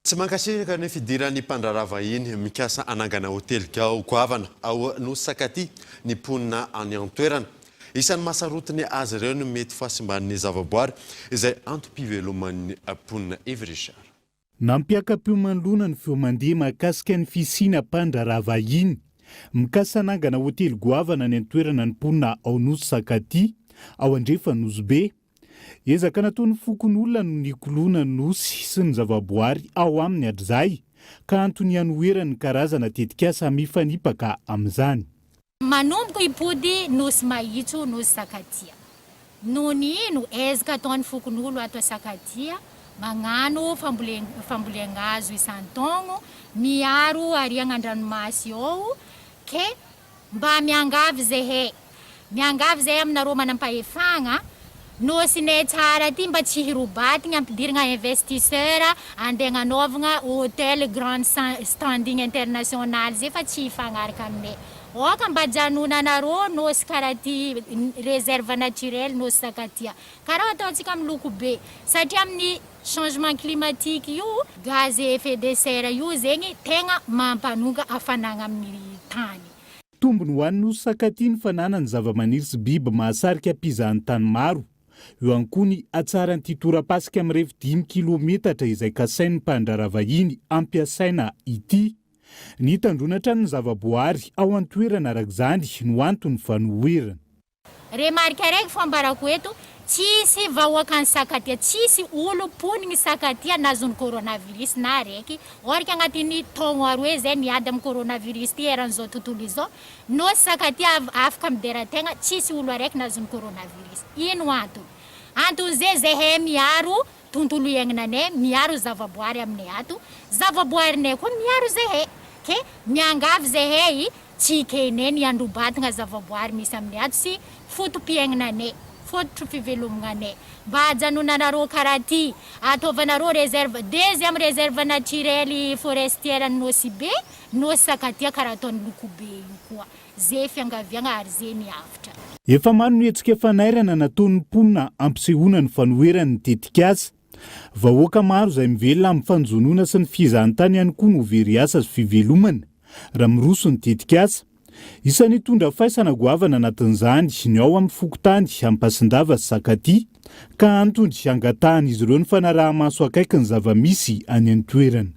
Tsy mankasitraka ny fidiran'ny mpandrarava iny mikasa anangana hotely goavana ao Nosy-Sakaty ny mponina any an-toerana. Isan'ny mahasarotiny azy ireo no mety fahasimban'ny zavaboary izay antom-piveloman'ny mponina Evy Richard. Nampiaka-piomanlona ny fiomandia mahakasika ny fisiana mpandrarava iny mikasa anangana hotely goavana ny an-toerana ny mponina ao Nosy-Sakaty ao Andrefanosy-Be. Ezaka nataon'ny fokon'olona no nikolona ny nosy sy ny zavaboary ao aminy hatrizay ka antony hanoherany karazana tetikasa mifanipaka amin'izany. Manomboka hipody nosy mahitso Nosy-Sakaty. Noho ny ino ezaka ataon'ny fokon'olo ato Sakaty magnano fambolena azo isan-taogno miaro ariagna an-dranomasy ao ke mba miangavy zahay aminareo manampahefagna nosy ne tsara ty mba tsy hirobatigna ampidirigna investisseur andeha hanaovagna hôtel grande standing international zay fa tsy hifagnaraka aminay. Oka mba janonanareo nosy karaha ty réserve naturelle Nosy-Sakaty. Karaha ataontsika amin'ny Lokobe satria amin'ny changement climatique io gaz à effet de serre io zegny tegna mampanonga hafanagna amin'ny tany. Tombony ho an'ny Nosy-Sakaty ny fananany zava-maniry sy biby mahasarika mpizahan tany maro. Eo ihany koa ny hatsaran'ity torapasika amin'ny revy 5 kilometatra izay kasain'ny mpandrarava iny ampiasaina ity. Ny tandrona ny zavaboary ao an-toerana arak'izany no antony fanoherana. Remarque araiky fambarako eto tsisy vahoaka ny Sakaty, tsisy olo poniny Sakaty nazon'ny coronavirus na araiky. Orika agnatin'ny taogno aroe zay niady amin'ny coronavirus ty eran'izao tontolo izao. Nosy-Sakaty afaka midera-tegna tsisy olo araiky nazon'ny coronavirus. Ino antony? Antony zay miaro tontolo iainanay, miaro zavaboary aminay ato, zavaboarinay koa miaro zahay. Ke miangavy zahay tsy kenay ny androbatigna zavaboary misy aminay ato sy fotom-piaignanay, fototry fivelomagnanay. Mba hajanonanareo karaha ty, ataovanareo réserve, deuxième réserve naturelle forestière ny Nosy-Be, Nosy-Sakaty karaha ataon'ny Lokobe io koa. Zay fiangaviagna ary zay miavitra. Efa maro ny hetsika fanairana nataon'ny mponina ampisehoana ny fanoheran'ny tetikasa. Vahoaka maro izay mivelona amin'ny fanjonona sy ny fizahantany ihany koa no very asa sy fivelomana raha miroso ny tetikasa. Isan'ny tondra faisana goavana anatin'izany ny ao amin'ny fokotany Ampasindava sy Sakaty ka antony hangatahany izy ireo ny fanaraha-maso akaiky ny zava-misy any an-toerana.